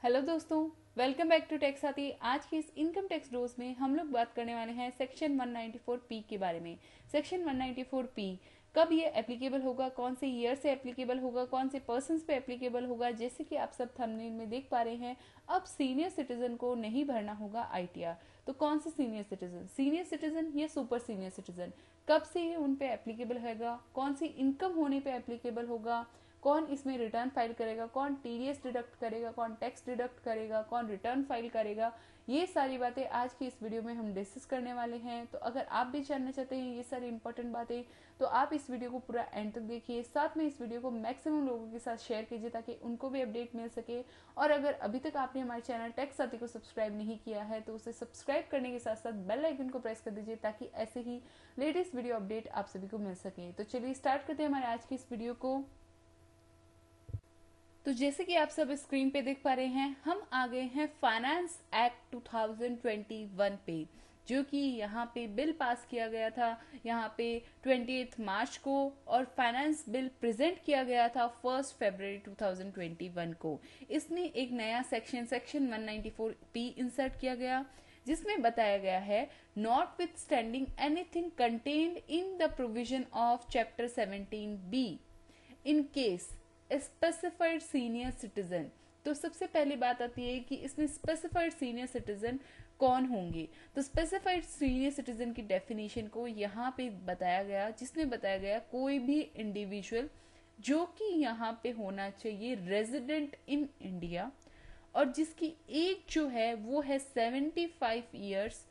Hello दोस्तों, welcome back to tax साथी। आज की इस इनकम टैक्स डोज में हम लोग बात करने वाले हैं सेक्शन 194 पी के बारे में। सेक्शन 194 पी कब ये एप्लीकेबल होगा, कौन से ईयर से एप्लीकेबल होगा, कौन से पर्सन्स पे एप्लीकेबल होगा। जैसे कि आप सब थंबनेल में देख पा रहे हैं, अब सीनियर सिटीजन को नहीं भरना होगा आईटीआर। तो कौन से सीनियर सिटीजन या सुपर सीनियर सिटीजन, कब से ये उन पे एप्लीकेबल होगा, कौन सी इनकम होने पे एप्लीकेबल होगा, कौन इसमें रिटर्न फाइल करेगा, कौन टीडीएस डिडक्ट करेगा, कौन टैक्स डिडक्ट करेगा, कौन रिटर्न फाइल करेगा, ये सारी बातें आज की इस वीडियो में हम डिस्कस करने वाले हैं। तो अगर आप भी जानना चाहते हैं ये सारी इंपॉर्टेंट बातें, तो आप इस वीडियो को पूरा एंड तक देखिए। साथ में इस वीडियो को मैक्सिमम लोगों के साथ शेयर कीजिए ताकि उनको भी अपडेट मिल सके। और अगर अभी तक आपने हमारे चैनल टैक्स साथी को सब्सक्राइब नहीं किया है तो उसे सब्सक्राइब करने के साथ साथ बेल आइकन को प्रेस कर दीजिए ताकि ऐसे ही लेटेस्ट वीडियो अपडेट आप सभी को मिल सके। तो चलिए स्टार्ट करते हैं हमारे आज की इस वीडियो को। तो जैसे कि आप सब स्क्रीन पे देख पा रहे हैं, हम आ गए हैं फाइनेंस एक्ट 2021 पे, जो कि यहाँ पे बिल पास किया गया था यहाँ पे 28 मार्च को, और फाइनेंस बिल प्रेजेंट किया गया था 1 फरवरी 2021 को। इसमें एक नया सेक्शन 194 पी इंसर्ट किया गया, जिसमें बताया गया है not with standing anything contained in the provision of chapter 17 be in case specified senior citizen. तो सबसे पहली बात आती है कि इसमें स्पेसिफाइड सीनियर सिटीजन कौन होंगे। तो स्पेसिफाइड सीनियर सिटीजन की डेफिनेशन को यहाँ पे बताया गया, जिसमें बताया गया कोई भी इंडिविजुअल जो कि यहाँ पे होना चाहिए रेजिडेंट इन इंडिया और जिसकी एज जो है वो है 75 ईयर्स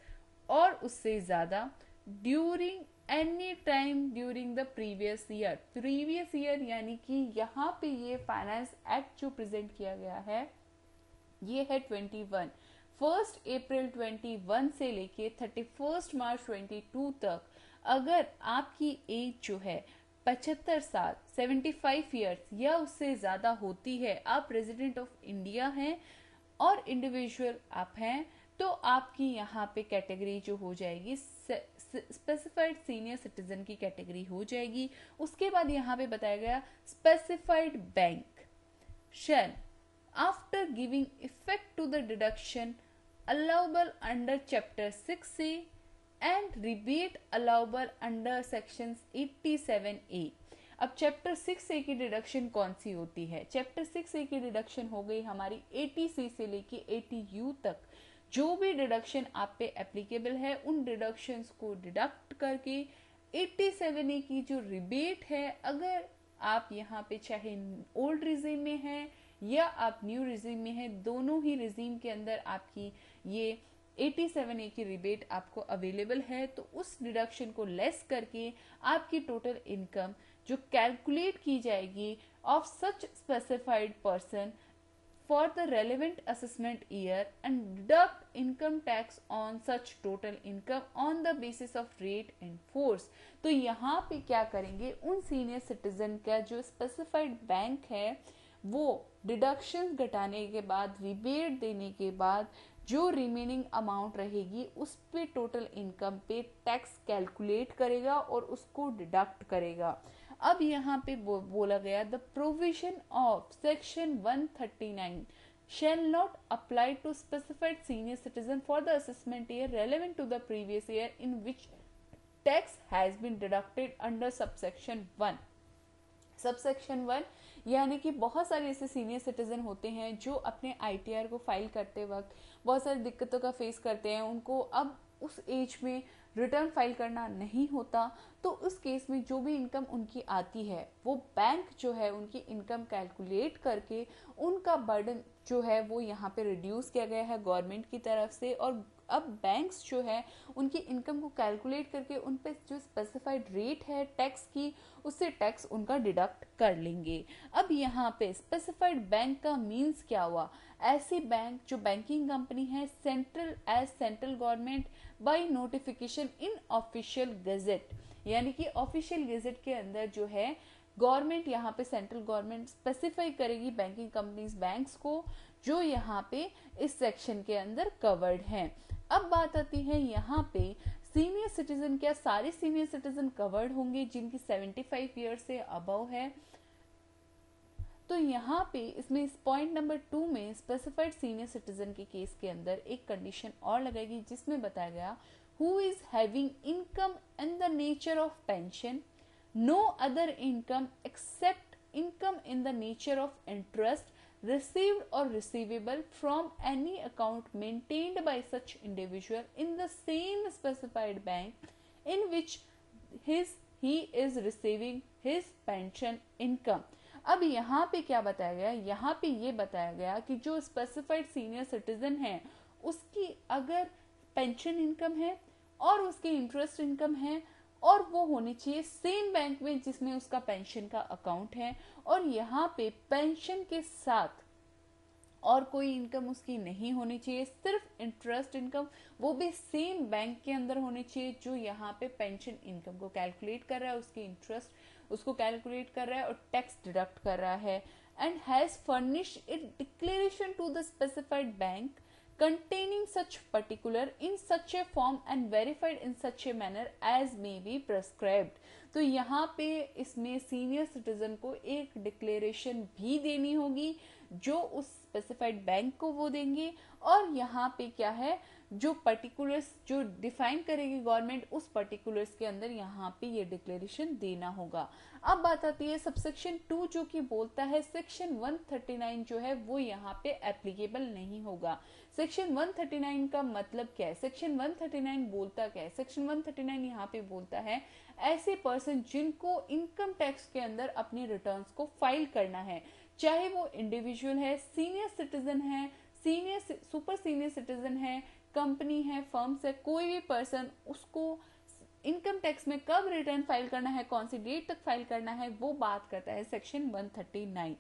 और उससे ज्यादा during any time during the previous year यानी कि यहाँ पे ये फाइनेंस एक्ट जो प्रेजेंट किया गया है ये है 21 अप्रैल 21 से लेके 31 मार्च 22 तक। अगर आपकी एज जो है 75 साल 75 ईयर्स या उससे ज्यादा होती है, आप रेजिडेंट ऑफ इंडिया हैं और इंडिविजुअल आप हैं, तो आपकी यहाँ पे कैटेगरी जो हो जाएगी स्पेसिफाइड सीनियर सिटीजन की कैटेगरी हो जाएगी। उसके बाद यहाँ पे बताया गया specified bank shall after giving effect to the deduction allowable under chapter 6A and rebate allowable under section 87A। अब चैप्टर 6A की डिडक्शन कौन सी होती है? चैप्टर 6A की डिडक्शन हो गई हमारी 80C से लेके 80U तक। जो भी डिडक्शन आप पे एप्लीकेबल है उन डिडक्शंस को डिडक्ट करके 87A की जो रिबेट है, अगर आप यहाँ पे चाहे ओल्ड रिजीम में हैं या आप न्यू रिजीम में हैं, दोनों ही रिजीम के अंदर आपकी ये 87A की रिबेट आपको अवेलेबल है, तो उस डिडक्शन को लेस करके आपकी टोटल इनकम जो कैलकुलेट की जाएगी of such specified person for the relevant assessment year and deduct income tax on such total income on the basis of rate in force। तो यहाँ पे क्या करेंगे, उन सीनियर सिटीजन का जो स्पेसिफाइड बैंक है वो डिडक्शन घटाने के बाद, रिबेट देने के बाद जो रिमेनिंग अमाउंट रहेगी उस पे टोटल इनकम पे टैक्स कैलकुलेट करेगा और उसको डिडक्ट करेगा। अब यहाँ पे बोला गया the provision of section 139 shall not apply to specified senior citizen for the assessment year relevant to the previous year in which tax has been deducted under subsection 1। Subsection 1 यानी कि बहुत सारे ऐसे सीनियर सिटीजन होते हैं जो अपने ITR को फाइल करते वक्त बहुत सारी दिक्कतों का फेस करते हैं, उनको अब उस एज में रिटर्न फाइल करना नहीं होता। तो उस केस में जो भी इनकम उनकी आती है वो बैंक जो है उनकी इनकम कैलकुलेट करके उनका बर्डन जो है वो यहाँ पे रिड्यूस किया गया है गवर्नमेंट की तरफ से। और अब बैंक्स जो है उनकी इनकम को कैलकुलेट करके उन पे जो स्पेसिफाइड रेट है टैक्स की, उससे टैक्स उनका डिडक्ट कर लेंगे। अब यहाँ पे स्पेसिफाइड बैंक का मीन्स क्या हुआ? ऐसी बैंक जो बैंकिंग कंपनी है central government by notification in official gazette, यानी कि ऑफिशियल गजेट के अंदर जो है गवर्नमेंट यहाँ पे सेंट्रल गवर्नमेंट स्पेसिफाई करेगी बैंकिंग कंपनीज बैंक्स को, जो यहाँ पे इस सेक्शन के अंदर कवर्ड हैं। अब बात आती है यहाँ पे सीनियर सिटीजन, क्या सारे सीनियर सिटीजन कवर्ड होंगे जिनकी 75 ईयर से अबव है? तो यहाँ पे इसमें इस पॉइंट नंबर 2 में स्पेसिफाइड सीनियर सिटीजन के केस के अंदर एक कंडीशन और लगाएगी, जिसमें बताया गया who is having income in the nature of pension, no other income except income in the nature of interest received or receivable from any account maintained by such individual in the same specified bank in which he is receiving his pension income. अब यहाँ पे क्या बताया गया, यहाँ पे ये बताया गया कि जो स्पेसिफाइड सीनियर सिटीजन है उसकी अगर पेंशन इनकम है और उसकी इंटरेस्ट इनकम है और वो होनी चाहिए सेम बैंक में जिसमें उसका पेंशन का अकाउंट है, और यहाँ पे पेंशन के साथ और कोई इनकम उसकी नहीं होनी चाहिए, सिर्फ इंटरेस्ट इनकम, वो भी सेम बैंक के अंदर होनी चाहिए जो यहाँ पे पेंशन इनकम को कैलकुलेट कर रहा है, उसकी इंटरेस्ट उसको कैलकुलेट कर रहा है और टैक्स डिडक्ट कर रहा है, and has furnished it declaration to the specified bank containing such particular in such a form and verified in such a manner as may be prescribed. तो यहाँ पे इसमें सीनियर सिटीजन को एक डिक्लेरेशन भी देनी होगी जो उस स्पेसिफाइड बैंक को वो देंगे, और यहाँ पे क्या है जो पर्टिकुलर्स जो डिफाइन करेगी गवर्नमेंट उस पर्टिकुलर्स के अंदर यहाँ पे ये डिक्लेरेशन देना होगा। अब बात आती है सबसेक्शन 2 जो कि बोलता है सेक्शन 139 जो है वो यहाँ पे एप्लीकेबल नहीं होगा। सेक्शन 139 का मतलब क्या है, सेक्शन 139 बोलता क्या है, सेक्शन 139 यहाँ पे बोलता है ऐसे पर्सन जिनको इनकम टैक्स के अंदर अपने रिटर्न्स को फाइल करना है, चाहे वो इंडिविजुअल है, सीनियर सिटीजन है, सीनियर सुपर सीनियर सिटीजन है, कंपनी है, फर्म्स है, कोई भी पर्सन उसको इनकम टैक्स में कब रिटर्न फाइल करना है, कौन सी डेट तक फाइल करना है, वो बात करता है सेक्शन 139।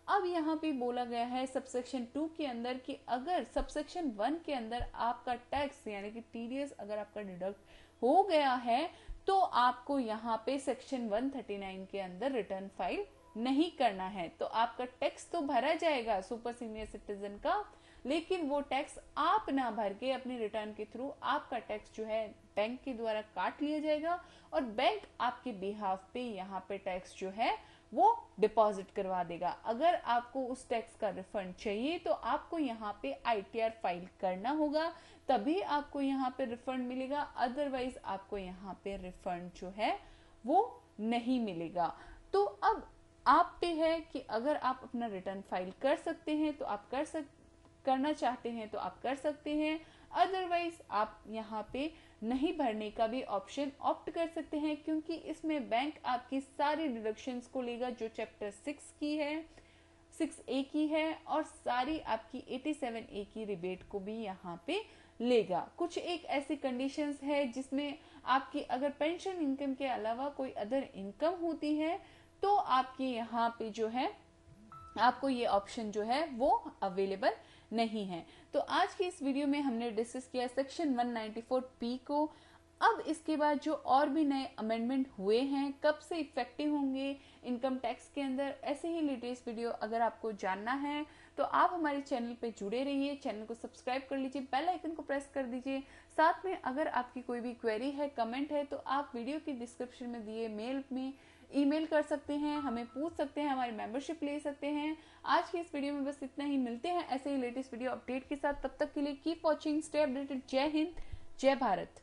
अब यहाँ पे बोला गया है सबसेक्शन 2 के अंदर कि अगर सबसेक्शन 1 के अंदर आपका टैक्स यानी कि टीडीएस अगर आपका डिडक्ट हो गया है तो आपको यहाँ पे सेक्शन 139 के अंदर रिटर्न फाइल नहीं करना है, तो आपका टैक्स तो भरा जाएगा सुपर सीनियर सिटीजन का, लेकिन वो टैक्स आप ना भर के अपने रिटर्न के थ्रू आपका टैक्स जो है बैंक के द्वारा काट लिया जाएगा और बैंक आपके बिहाफ पे यहाँ पे टैक्स जो है वो डिपॉजिट करवा देगा। अगर आपको उस टैक्स का रिफंड चाहिए तो आपको यहाँ पे आईटीआर फाइल करना होगा, तभी आपको यहाँ पे रिफंड मिलेगा, अदरवाइज आपको यहाँ पे रिफंड जो है वो नहीं मिलेगा। तो अब आप पे है कि अगर आप अपना रिटर्न फाइल कर सकते हैं तो आप करना चाहते हैं तो आप कर सकते हैं, अदरवाइज आप यहाँ पे नहीं भरने का भी ऑप्शन ऑप्ट कर सकते हैं, क्योंकि इसमें बैंक आपकी सारी डिडक्शंस को लेगा जो चैप्टर 6 की है, 6A की है, और सारी आपकी 87A की रिबेट को भी यहाँ पे लेगा। कुछ एक ऐसी कंडीशंस है जिसमें आपकी अगर पेंशन इनकम के अलावा कोई अदर इनकम होती है तो आपके यहाँ पे जो है आपको ये ऑप्शन जो है वो अवेलेबल नहीं है। तो आज की इस वीडियो में हमने डिस्कस किया सेक्शन 194P को। अब इसके बाद जो और भी नए अमेंडमेंट हुए हैं कब से इफेक्टिव होंगे इनकम टैक्स के अंदर, ऐसे ही लेटेस्ट वीडियो अगर आपको जानना है तो आप हमारे चैनल पे जुड़े रहिए, चैनल को सब्सक्राइब कर लीजिए, बेल आइकन को प्रेस कर दीजिए। साथ में अगर आपकी कोई भी क्वेरी है, कमेंट है, तो आप वीडियो की डिस्क्रिप्शन में दिए मेल में ईमेल कर सकते हैं, हमें पूछ सकते हैं, हमारी मेंबरशिप ले सकते हैं। आज की इस वीडियो में बस इतना ही, मिलते हैं ऐसे ही लेटेस्ट वीडियो अपडेट के साथ। तब तक के लिए कीप वॉचिंग, स्टे अपडेटेड। जय हिंद, जय भारत।